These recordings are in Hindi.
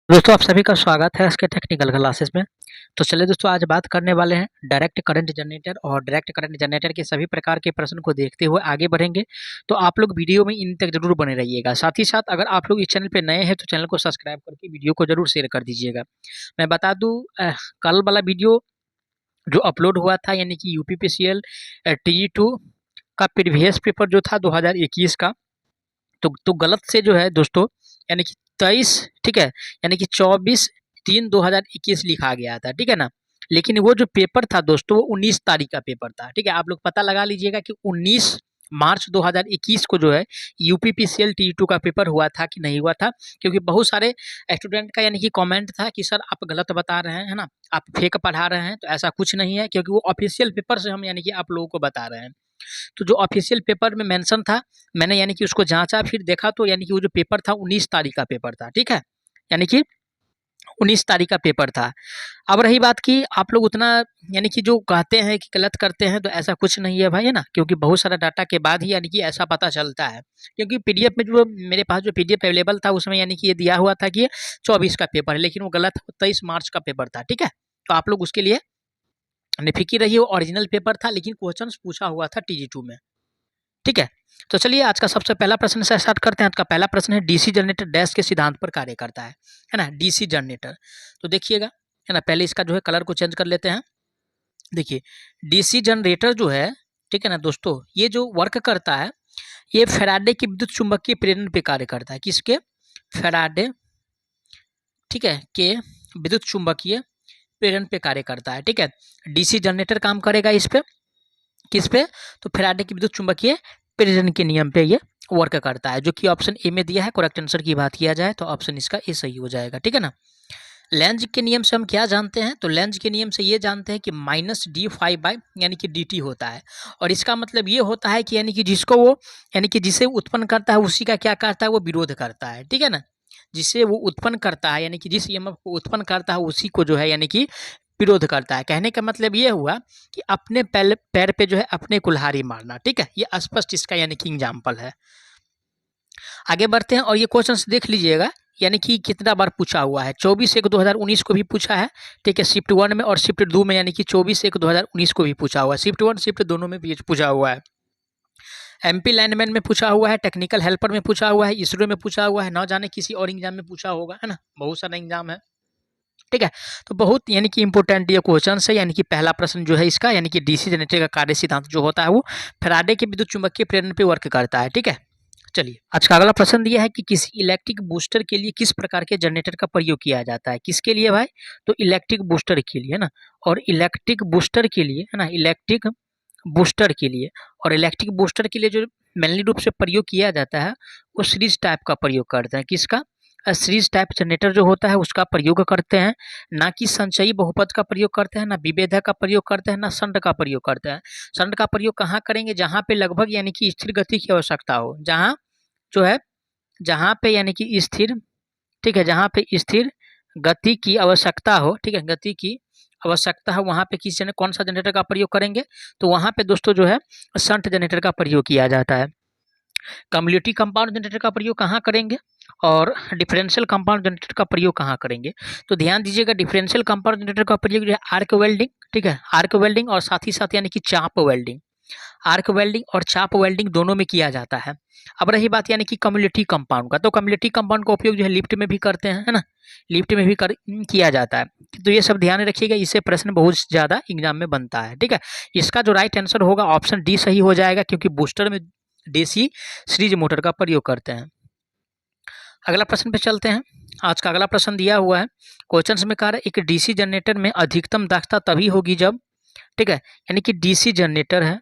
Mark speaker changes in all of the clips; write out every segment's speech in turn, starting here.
Speaker 1: दोस्तों आप सभी का स्वागत है इसके टेक्निकल क्लासेस में। तो चलिए दोस्तों आज बात करने वाले हैं डायरेक्ट करंट जनरेटर और डायरेक्ट करंट जनरेटर के सभी प्रकार के प्रश्न को देखते हुए आगे बढ़ेंगे। तो आप लोग वीडियो में इन तक जरूर बने रहिएगा। साथ ही साथ अगर आप लोग इस चैनल पे नए हैं तो चैनल को सब्सक्राइब करके वीडियो को जरूर शेयर कर दीजिएगा। मैं बता दूं कल वाला वीडियो जो अपलोड हुआ था यानी कि यूपीपीसीएल TE2 का प्रीवियस पेपर जो था 2021 का तो गलत से जो है दोस्तों यानी कि 23 ठीक है यानी कि 24/3/2021 लिखा गया था, ठीक है ना। लेकिन वो जो पेपर था दोस्तों वो 19 तारीख का पेपर था, ठीक है। आप लोग पता लगा लीजिएगा कि 19 मार्च 2021 को जो है यूपीपीसीएल TE2 का पेपर हुआ था कि नहीं हुआ था, क्योंकि बहुत सारे स्टूडेंट का यानी कि कमेंट था कि सर आप गलत बता रहे हैं, है ना, आप फेक पढ़ा रहे हैं। तो ऐसा कुछ नहीं है, क्योंकि वो ऑफिशियल पेपर से हम यानी कि आप लोगों को बता रहे हैं। तो जो ऑफिशियल पेपर में मेंशन था मैंने यानी कि उसको जांचा, फिर देखा तो यानी कि वो जो पेपर था 19 तारीख का पेपर था, ठीक है। यानी कि 19 तारीख का पेपर था। अब रही बात कि आप लोग उतना यानी कि जो कहते हैं कि गलत करते हैं, तो ऐसा कुछ नहीं है भाई, है ना, क्योंकि बहुत सारा डाटा के बाद ही यानी कि ऐसा पता चलता है। क्योंकि पीडीएफ में जो मेरे पास जो पीडीएफ अवेलेबल था उसमें यानी कि ये दिया हुआ था कि ये 24 का पेपर है, लेकिन वो गलत 23 मार्च का पेपर था, ठीक है। तो आप लोग उसके लिए बेफिक्र रहिए, वो ओरिजिनल पेपर था लेकिन क्वेश्चन पूछा हुआ था TG2 में, ठीक है। तो चलिए आज का सबसे पहला प्रश्न से स्टार्ट करते हैं। आज का पहला प्रश्न है डीसी जनरेटर डैश के सिद्धांत पर कार्य करता है ना, डीसी जनरेटर। तो देखिएगा, है ना, पहले इसका जो है कलर को चेंज कर लेते हैं। देखिए डीसी जनरेटर जो है, ठीक है ना दोस्तों, ये जो वर्क करता है ये फैराडे की विद्युत चुंबकीय प्रेरण पे कार्य करता है। किसके? फैराडे, ठीक है, के विद्युत चुंबकीय प्रेरण पे कार्य करता है, ठीक है। डीसी जनरेटर काम करेगा इस पे, किस पे? तो फैराडे की विद्युत चुंबकीय प्रेरण के नियम पे ये वर्क करता है, जो कि ऑप्शन ए में दिया है। करेक्ट आंसर की बात किया जाए तो ऑप्शन इसका ए सही हो जाएगा, ठीक है ना। लेंज के नियम से हम क्या जानते हैं? तो लेंज के नियम से ये जानते हैं कि -d∅ यानी कि dt होता है। और इसका मतलब ये होता है कि यानी कि जिसको वो यानी कि जिसे उत्पन्न करता है उसी का क्या करता है, वो विरोध करता है, ठीक है ना। जिसे वो उत्पन्न करता है यानी कि जिस ईएमएफ को उत्पन्न करता है उसी को जो है यानी कि विरोध करता है। कहने का मतलब ये हुआ कि अपने पैर पे जो है अपने कुल्हाड़ी मारना, ठीक है। ये स्पष्ट इसका यानी कि एग्जाम्पल है। आगे बढ़ते हैं और ये क्वेश्चन देख लीजिएगा, यानी कि कितना बार पूछा हुआ है। 24/1/2019 को भी पूछा है, ठीक है, शिफ्ट 1 में और शिफ्ट 2 में, यानी कि 24/1/2019 को भी पूछा हुआ है। शिफ्ट 1 शिफ्ट दोनों में भी पूछा हुआ है। MP लाइनमैन में पूछा हुआ है, टेक्निकल हेल्पर में पूछा हुआ है, इसरो में पूछा हुआ है, ना जाने किसी और एग्जाम में पूछा होगा, है ना, बहुत सारा एग्जाम है, ठीक है। तो बहुत यानी कि इंपॉर्टेंट ये क्वेश्चन है। यानी कि पहला प्रश्न जो है इसका यानी कि डीसी जनरेटर का कार्य सिद्धांत जो होता है वो फैराडे के विद्युत चुंबकीय प्रेरण पे वर्क करता है, ठीक है। चलिए आज का अगला प्रश्न दिया है कि किसी इलेक्ट्रिक बूस्टर के लिए किस प्रकार के जनरेटर का प्रयोग किया जाता है। किसके लिए भाई? तो इलेक्ट्रिक बूस्टर के लिए, है ना। और इलेक्ट्रिक बूस्टर के लिए, है ना, इलेक्ट्रिक बूस्टर के लिए और इलेक्ट्रिक बूस्टर के लिए जो मेनली रूप से प्रयोग किया जाता है वो सीरीज टाइप का प्रयोग करते हैं। किसका? सीरीज टाइप जनरेटर जो होता है उसका प्रयोग करते हैं, ना कि संचयी बहुपद का प्रयोग करते हैं, ना विभेदक का प्रयोग करते हैं, ना शंट का प्रयोग करते हैं। शंट का प्रयोग कहाँ करेंगे? जहाँ पे लगभग यानी कि स्थिर गति की आवश्यकता हो, जहाँ जो है जहाँ पे यानी कि स्थिर, ठीक है, जहाँ पे स्थिर गति की आवश्यकता हो, ठीक है, गति की आवश्यकता है वहाँ पे कौन सा जनरेटर का प्रयोग करेंगे? तो वहाँ पे दोस्तों जो है शंट जनरेटर का प्रयोग किया जाता है। कम्युलेटिव कंपाउंड जनरेटर का प्रयोग कहाँ करेंगे और डिफरेंशियल कंपाउंड जनरेटर का प्रयोग कहाँ करेंगे? तो ध्यान दीजिएगा, डिफरेंशियल कंपाउंड जनरेटर का प्रयोग जो है आर्क वेल्डिंग, ठीक है, आर्क वेल्डिंग और साथ ही साथ यानी कि चाप वेल्डिंग, आर्क वेल्डिंग और चाप वेल्डिंग दोनों में किया जाता है। अब रही बात यानी कि कम्युलेटिव कंपाउंड का, तो कम्युलेटिव कंपाउंड का उपयोग जो है लिफ्ट में भी करते हैं, है ना, लिफ्ट में भी किया जाता है। तो ये सब ध्यान रखिएगा, इससे प्रश्न बहुत ज़्यादा एग्जाम में बनता है, ठीक है। इसका जो राइट आंसर होगा ऑप्शन डी सही हो जाएगा, क्योंकि बूस्टर में डीसी सीरीज मोटर का प्रयोग करते हैं। अगला प्रश्न पे चलते हैं। आज का अगला प्रश्न दिया हुआ है, क्वेश्चन में कह रहा है एक डीसी जनरेटर में अधिकतम दक्षता तभी होगी जब, ठीक है, यानी कि डीसी जनरेटर है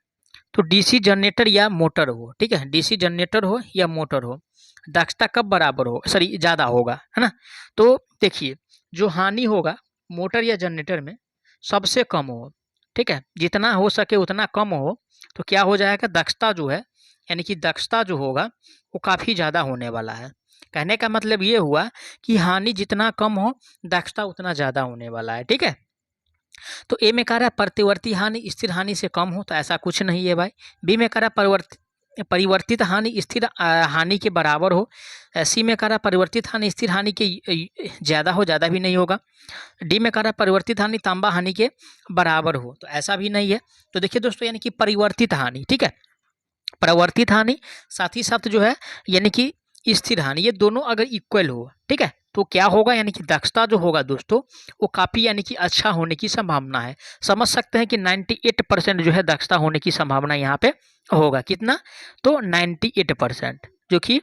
Speaker 1: तो डीसी जनरेटर या मोटर हो, ठीक है, डीसी जनरेटर हो या मोटर हो, दक्षता कब बराबर हो, सॉरी ज़्यादा होगा, है ना। तो देखिए जो हानि होगा मोटर या जनरेटर में सबसे कम हो, ठीक है, जितना हो सके उतना कम हो, तो क्या हो जाएगा, दक्षता जो है यानी कि दक्षता जो होगा वो काफ़ी ज़्यादा होने वाला है। कहने का मतलब ये हुआ कि हानि जितना कम हो दक्षता उतना ज़्यादा होने वाला है, ठीक है। तो ए में कह रहा है प्रतिवर्ती हानि स्थिर हानि से कम हो, तो ऐसा कुछ नहीं है भाई। बी में कह रहा है परिवर्तित हानि स्थिर हानि के बराबर हो। सी में कह रहा परिवर्तित हानि स्थिर हानि के ज़्यादा हो, ज़्यादा भी नहीं होगा। डी में कह रहा परिवर्तित हानि तांबा हानि के बराबर हो, तो ऐसा भी नहीं है। तो देखिए दोस्तों, यानी कि परिवर्तित हानि, ठीक है, परिवर्तित हानि साथ ही साथ जो है यानी कि स्थिर हानि, ये दोनों अगर इक्वल हो, ठीक है, तो क्या होगा, यानी कि दक्षता जो होगा दोस्तों वो काफ़ी यानी कि अच्छा होने की संभावना है। समझ सकते हैं कि 98% जो है दक्षता होने की संभावना यहाँ पे होगा। कितना? तो 98%, जो कि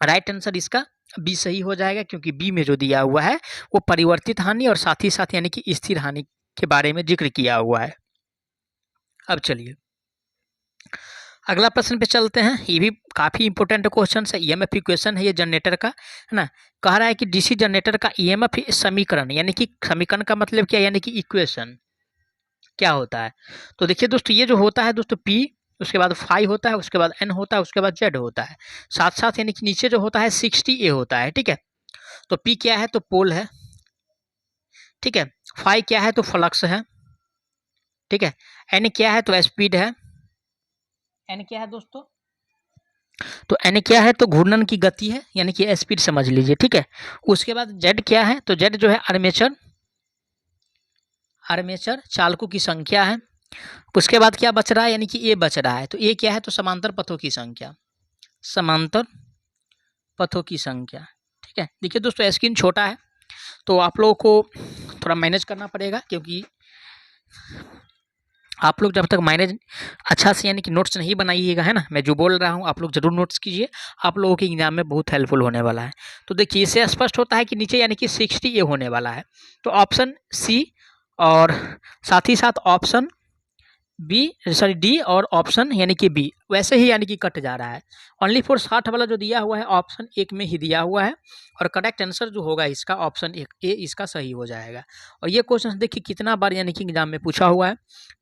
Speaker 1: राइट आंसर इसका बी सही हो जाएगा, क्योंकि बी में जो दिया हुआ है वो परिवर्तित हानि और साथ ही साथ यानी कि स्थिर हानि के बारे में जिक्र किया हुआ है। अब चलिए अगला प्रश्न पे चलते हैं। ये भी काफ़ी इंपॉर्टेंट क्वेश्चन है, ईएमएफ इक्वेशन है ये जनरेटर का, है ना। कह रहा है कि डीसी जनरेटर का ईएमएफ समीकरण, यानी कि समीकरण का मतलब क्या, यानी कि इक्वेशन क्या होता है। तो देखिए दोस्तों, ये जो होता है दोस्तों पी, उसके बाद फाई होता है, उसके बाद एन होता है, उसके बाद जेड होता है, साथ साथ यानी कि नीचे जो होता है 60A होता है, ठीक है। तो पी क्या है, तो पोल है, ठीक है। फाई क्या है, तो फ्लक्स है, ठीक है। एन क्या है, तो स्पीड है। एन क्या है दोस्तों, तो एन क्या है, तो घूर्णन की गति है, यानी कि स्पीड समझ लीजिए, ठीक है। उसके बाद जेड क्या है, तो जेड जो है आर्मेचर, आर्मेचर चालकों की संख्या है। उसके बाद क्या बच रहा है, यानी कि ए बच रहा है, तो ए क्या है, तो समांतर पथों की संख्या, समांतर पथों की संख्या, ठीक है। देखिए दोस्तों, स्क्रीन छोटा है तो आप लोगों को थोड़ा मैनेज करना पड़ेगा, क्योंकि आप लोग जब तक मैनेज अच्छा से यानी कि नोट्स नहीं बनाइएगा, है ना, मैं जो बोल रहा हूँ आप लोग जरूर नोट्स कीजिए, आप लोगों के एग्जाम में बहुत हेल्पफुल होने वाला है। तो देखिए इससे स्पष्ट होता है कि नीचे यानी कि 60A होने वाला है, तो ऑप्शन सी और साथ ही साथ ऑप्शन बी, सॉरी डी और ऑप्शन यानी कि बी वैसे ही यानी कि कट जा रहा है। ओनली फॉर 60 वाला जो दिया हुआ है ऑप्शन एक में ही दिया हुआ है, और करेक्ट आंसर जो होगा इसका ऑप्शन एक ए इसका सही हो जाएगा। और ये क्वेश्चन देखिए कितना बार यानी कि एग्जाम में पूछा हुआ है।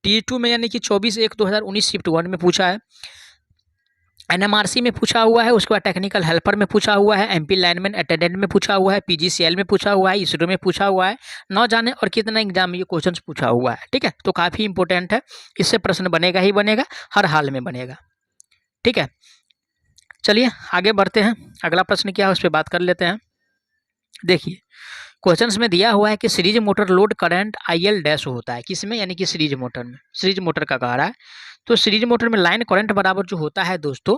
Speaker 1: T2 में यानी कि 24/1/2019 शिफ्ट 1 में पूछा है, एनएमआरसी में पूछा हुआ है, उसके बाद टेक्निकल हेल्पर में पूछा हुआ है, एमपी लाइनमैन अटेंडेंट में पूछा हुआ है, पीजीसीएल में पूछा हुआ है, इसरो में पूछा हुआ है, न जाने और कितना एग्जाम में ये क्वेश्चन पूछा हुआ है, ठीक है। तो काफ़ी इंपॉर्टेंट है, इससे प्रश्न बनेगा ही बनेगा, हर हाल में बनेगा, ठीक है। चलिए आगे बढ़ते हैं, अगला प्रश्न क्या है उस पर बात कर लेते हैं। देखिए क्वेश्चंस में दिया हुआ है कि series motor load current IL dash होता है, किसमें, यानी कि सीरीज मोटर में, सीरीज मोटर का कह रहा है। तो सीरीज मोटर में लाइन करंट बराबर जो होता है दोस्तों,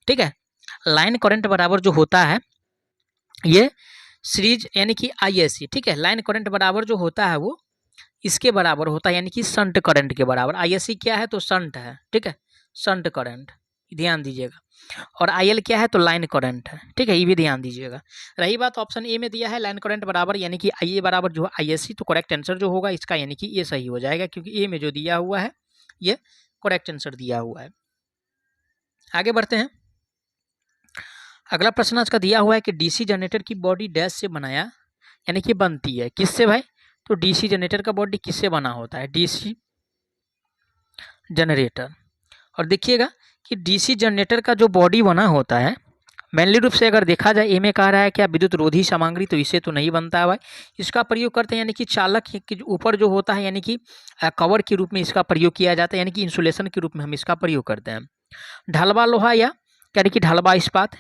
Speaker 1: ठीक है, लाइन करंट बराबर जो होता है ये सीरीज यानी कि ISC, ठीक है, लाइन करंट बराबर जो होता है वो इसके बराबर होता है, यानी कि शंट करंट के बराबर। ISC क्या है, तो शंट है, ठीक है, शंट करंट, ध्यान दीजिएगा। और IL क्या है, तो लाइन करंट है, ठीक है, ये भी ध्यान दीजिएगा। रही बात ऑप्शन ए में दिया है लाइन करंट बराबर यानी कि IA बराबर जो है ISC, तो करेक्ट आंसर जो होगा इसका यानी कि ये सही हो जाएगा, क्योंकि ए में जो दिया हुआ है ये करेक्ट आंसर दिया हुआ है। आगे बढ़ते हैं, अगला प्रश्न आज का दिया हुआ है कि डीसी जनरेटर की बॉडी डैश से बनाया यानी कि बनती है, किससे भाई, तो डीसी जनरेटर का बॉडी किससे बना होता है, डीसी जनरेटर। और देखिएगा कि डीसी जनरेटर का जो बॉडी बना होता है मेनली रूप से अगर देखा जाए, ए में कह रहा है क्या विद्युत रोधी सामग्री, तो इससे तो नहीं बनता है भाई। इसका प्रयोग करते हैं यानी कि चालक के ऊपर जो होता है यानी कि कवर के रूप में इसका प्रयोग किया जाता है, यानी कि इंसुलेशन के रूप में हम इसका प्रयोग करते हैं। ढलवा लोहा या यानी कि ढलवा इस्पात।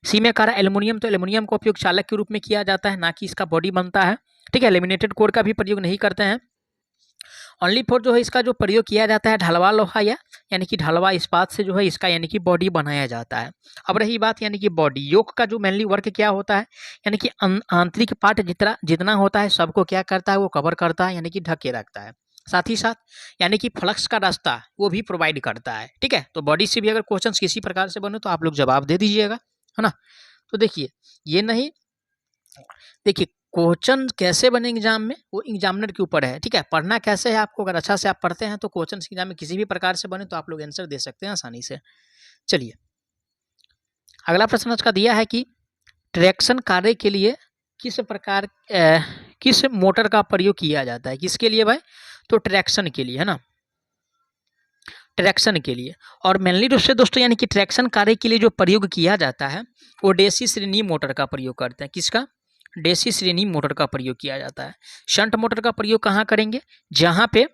Speaker 1: सी में कह रहा है एल्युमिनियम, तो एल्युमिनियम का उपयोग चालक के रूप में किया जाता है, ना कि इसका बॉडी बनता है, ठीक है। लेमिनेटेड कोर का भी प्रयोग नहीं करते हैं। ओनली फॉर जो है इसका जो प्रयोग किया जाता है ढलवा लोहा या यानी कि ढलवा इस्पात से जो है इसका यानी कि बॉडी बनाया जाता है। अब रही बात यानी कि बॉडी, योक का जो मेनली वर्क क्या होता है, यानी कि आंतरिक पार्ट जितना होता है सबको क्या करता है, वो कवर करता है, यानी कि ढक के रखता है। साथ ही साथ यानी कि फ्लक्स का रास्ता वो भी प्रोवाइड करता है, ठीक है। तो बॉडी से भी अगर क्वेश्चन किसी प्रकार से बने तो आप लोग जवाब दे दीजिएगा, है ना। तो देखिए ये नहीं, देखिए क्वेश्चन कैसे बने एग्जाम में वो एग्जामिनर के ऊपर है, ठीक है। पढ़ना कैसे है आपको, अगर अच्छा से आप पढ़ते हैं तो क्वेश्चन एग्जाम में किसी भी प्रकार से बने तो आप लोग आंसर दे सकते हैं आसानी से। चलिए अगला प्रश्न आज का दिया है कि ट्रैक्शन कार्य के लिए किस मोटर का प्रयोग किया जाता है, किसके लिए भाई, तो ट्रैक्शन के लिए, है ना, ट्रैक्शन के लिए। और मेनली रूप से दोस्तों यानी कि ट्रैक्शन कार्य के लिए जो प्रयोग किया जाता है वो डीसी श्रेणी मोटर का प्रयोग करते हैं, किसका, डीसी श्रेणी मोटर का प्रयोग किया जाता है। शंट मोटर का प्रयोग कहाँ करेंगे, जहाँ पे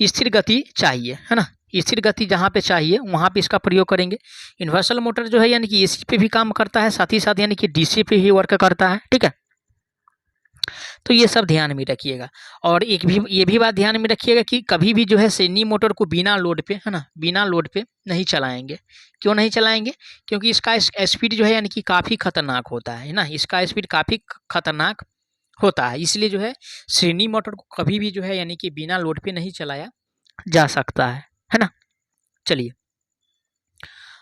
Speaker 1: स्थिर गति चाहिए, है ना, स्थिर गति जहाँ पे चाहिए वहाँ पे इसका प्रयोग करेंगे। इन्वर्सल मोटर जो है यानी कि एसी पे भी काम करता है, साथ ही साथ यानी कि डीसी पे भी वर्क करता है, ठीक है। तो ये सब ध्यान में रखिएगा। और ये भी बात ध्यान में रखिएगा कि कभी भी जो है श्रेणी मोटर को बिना लोड पे, है ना, बिना लोड पे नहीं चलाएंगे। क्यों नहीं चलाएंगे? क्योंकि इसका स्पीड जो है यानी कि काफ़ी खतरनाक होता है ना, इसका स्पीड काफ़ी खतरनाक होता है। इसलिए जो है श्रेणी मोटर को कभी भी जो है यानी कि बिना लोड पे नहीं चलाया जा सकता है ना। चलिए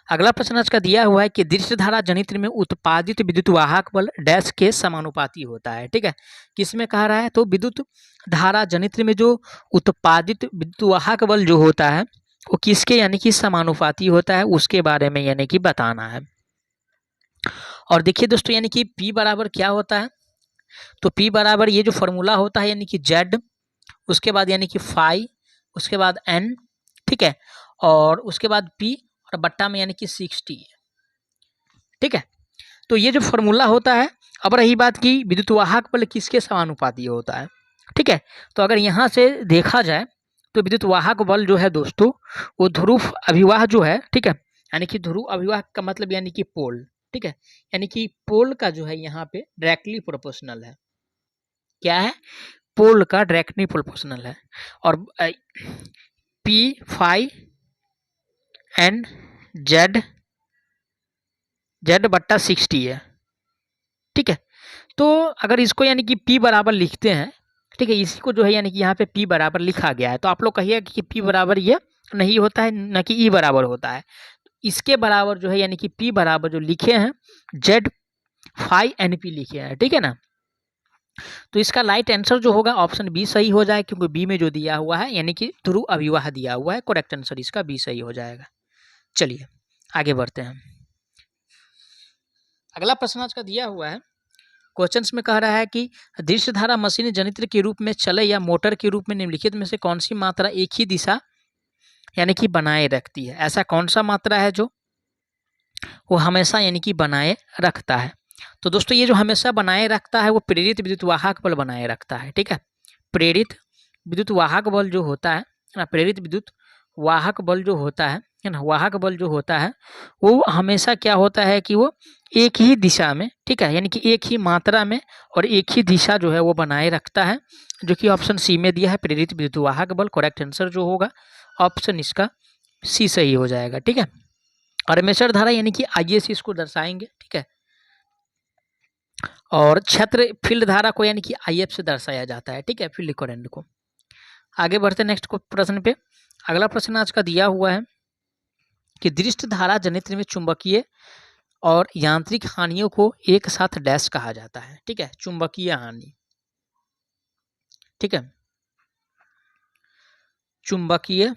Speaker 1: अगला प्रश्न आज का दिया हुआ है कि दृश्य धारा जनित्र में उत्पादित विद्युत वाहक बल डैश के समानुपाती होता है, ठीक है। किसमें कह रहा है? तो विद्युत धारा जनित्र में जो उत्पादित विद्युत वाहक बल जो होता है वो किसके यानी कि समानुपाती होता है, उसके बारे में यानी कि बताना है। और देखिए दोस्तों यानी कि P बराबर क्या होता है? तो P बराबर ये जो फॉर्मूला होता है यानी कि Z, उसके बाद यानी कि फाई, उसके बाद N, ठीक है, और उसके बाद P और बट्टा में यानी कि 60, ठीक है। तो ये जो फॉर्मूला होता है। अब रही बात कि विद्युत वाहक बल किसके समानुपाती होता है, ठीक है। तो अगर यहाँ से देखा जाए तो विद्युत वाहक बल जो है दोस्तों वो ध्रुव अभिवाह जो है, ठीक है, यानी कि ध्रुव अभिवाह का मतलब यानी कि पोल, ठीक है, यानी कि पोल का जो है यहाँ पे डायरेक्टली प्रोपोर्शनल है। क्या है? पोल का डायरेक्टली प्रोपोर्शनल है। और P फाई N Z बट्टा 60 है, ठीक है। तो अगर इसको यानी कि P बराबर लिखते हैं, ठीक है, इसी को जो है यानी कि यहाँ पे P बराबर लिखा गया है, तो आप लोग कहिए कि P बराबर ये नहीं होता है, न कि E बराबर होता है। इसके बराबर जो है यानी कि P बराबर जो लिखे हैं Z फाई NP लिखे हैं, ठीक है ना। तो इसका राइट आंसर जो होगा ऑप्शन बी सही हो जाए, क्योंकि बी में जो दिया हुआ है यानी कि ध्रुव अभिवाह दिया हुआ है, करेक्ट आंसर इसका बी सही हो जाएगा। चलिए आगे बढ़ते हैं। अगला प्रश्न आज का दिया हुआ है, क्वेश्चंस में कह रहा है कि दृश्य धारा मशीन जनित्र के रूप में चले या मोटर के रूप में निम्नलिखित में से कौन सी मात्रा एक ही दिशा यानी कि बनाए रखती है। ऐसा कौन सा मात्रा है जो वो हमेशा यानी कि बनाए रखता है? तो दोस्तों ये जो हमेशा बनाए रखता है वो प्रेरित विद्युत वाहक बल बनाए रखता है, ठीक है। प्रेरित विद्युत वाहक बल जो होता है ना, प्रेरित विद्युत वाहक बल जो होता है ना, वाहक बल जो होता है वो हमेशा क्या होता है कि वो एक ही दिशा में, ठीक है, यानी कि एक ही मात्रा में और एक ही दिशा जो है वो बनाए रखता है, जो कि ऑप्शन सी में दिया है, प्रेरित विद्युत वाहक बल। करेक्ट आंसर जो होगा ऑप्शन इसका सी सही हो जाएगा, ठीक है। आर्मेचर धारा यानी कि आइए से इसको दर्शाएंगे, ठीक है, और क्षेत्र फील्ड धारा को यानी कि IF से दर्शाया जाता है, ठीक है, फील्ड करंट को। आगे बढ़ते नेक्स्ट प्रश्न पे। अगला प्रश्न आज का दिया हुआ है कि दृश्य धारा जनित्र में चुंबकीय और यांत्रिक हानियों को एक साथ डैश कहा जाता है, ठीक है, चुंबकीय हानि, ठीक है, चुंबकीय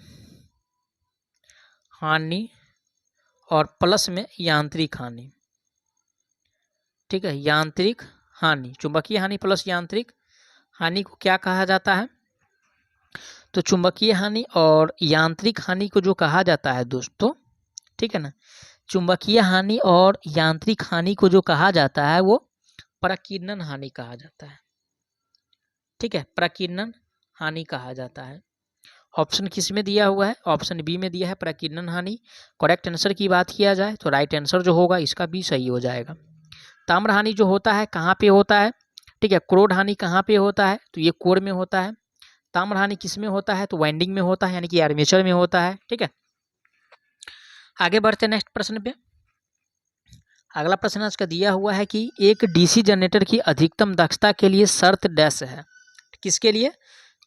Speaker 1: हानि और प्लस में यांत्रिक हानि, ठीक है, यांत्रिक हानि, चुंबकीय हानि प्लस यांत्रिक हानि को क्या कहा जाता है? तो चुंबकीय हानि और यांत्रिक हानि को जो कहा जाता है दोस्तों, ठीक है ना, चुंबकीय हानि और यांत्रिक हानि को जो कहा जाता है वो प्रकीर्णन हानि कहा जाता है, ठीक है, प्रकीर्णन हानि कहा जाता है। ऑप्शन किस में दिया हुआ है? ऑप्शन बी में दिया है प्रकीर्णन हानि। करेक्ट आंसर की बात किया जाए तो राइट आंसर जो होगा इसका बी सही हो जाएगा। ताम्र हानि जो होता है कहाँ पे होता है? ठीक है, क्रोड हानि कहाँ पे होता है? तो ये कोर में होता है। ताम्र हानि किस में होता है? तो वाइंडिंग में होता है, यानी कि आर्मेचर में होता है, ठीक है। आगे बढ़ते नेक्स्ट प्रश्न पे। अगला प्रश्न आज का दिया हुआ है कि एक डीसी जनरेटर की अधिकतम दक्षता के लिए शर्त डैश है। किसके लिए?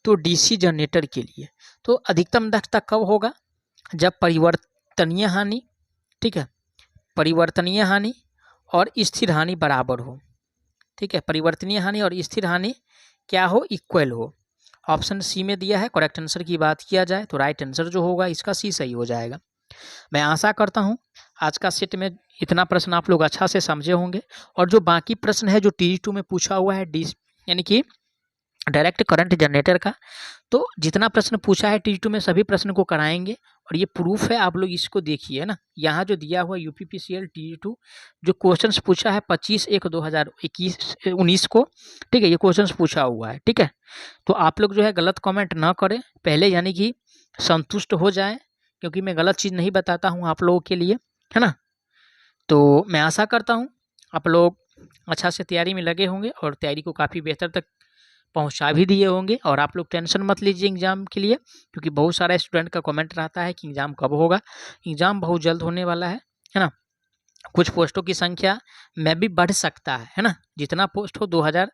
Speaker 1: तो डीसी जनरेटर के लिए। तो अधिकतम दक्षता कब होगा? जब परिवर्तनीय हानि, ठीक है, परिवर्तनीय हानि और स्थिर हानि बराबर हो, ठीक है, परिवर्तनीय हानि और स्थिर हानि क्या हो? इक्वल हो। ऑप्शन सी में दिया है। करेक्ट आंसर की बात किया जाए तो राइट आंसर जो होगा इसका सी सही हो जाएगा। मैं आशा करता हूं आज का सेट में इतना प्रश्न आप लोग अच्छा से समझे होंगे, और जो बाकी प्रश्न है जो TG2 में पूछा हुआ है यानी कि डायरेक्ट करंट जनरेटर का, तो जितना प्रश्न पूछा है TG2 में सभी प्रश्न को कराएंगे, और ये प्रूफ है, आप लोग इसको देखिए ना। यहाँ जो दिया हुआ UPPCL TG2 जो क्वेश्चंस पूछा है 25/1/2019 को, ठीक है, ये क्वेश्चंस पूछा हुआ है, ठीक है। तो आप लोग जो है गलत कमेंट ना करें, पहले यानी कि संतुष्ट हो जाएं क्योंकि मैं गलत चीज़ नहीं बताता हूँ आप लोगों के लिए, है ना। तो मैं आशा करता हूँ आप लोग अच्छा से तैयारी में लगे होंगे और तैयारी को काफ़ी बेहतर तक पहुंचा भी दिए होंगे। और आप लोग टेंशन मत लीजिए एग्ज़ाम के लिए, क्योंकि बहुत सारा स्टूडेंट का कमेंट रहता है कि एग्ज़ाम कब होगा। एग्ज़ाम बहुत जल्द होने वाला है ना। कुछ पोस्टों की संख्या में भी बढ़ सकता है ना। जितना पोस्ट हो 2000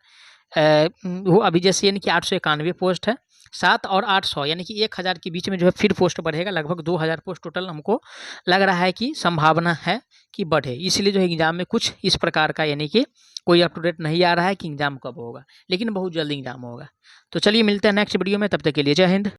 Speaker 1: वो अभी जैसे यानी कि 891 पोस्ट है, 7 और 800 यानी कि 1000 के बीच में जो है फिर पोस्ट बढ़ेगा। लगभग 2000 पोस्ट टोटल हमको लग रहा है कि संभावना है कि बढ़े। इसलिए जो है एग्ज़ाम में कुछ इस प्रकार का यानी कि कोई अप टू डेट नहीं आ रहा है कि एग्ज़ाम कब होगा, लेकिन बहुत जल्द एग्ज़ाम होगा। तो चलिए मिलते हैं नेक्स्ट वीडियो में, तब तक के लिए जय हिंद।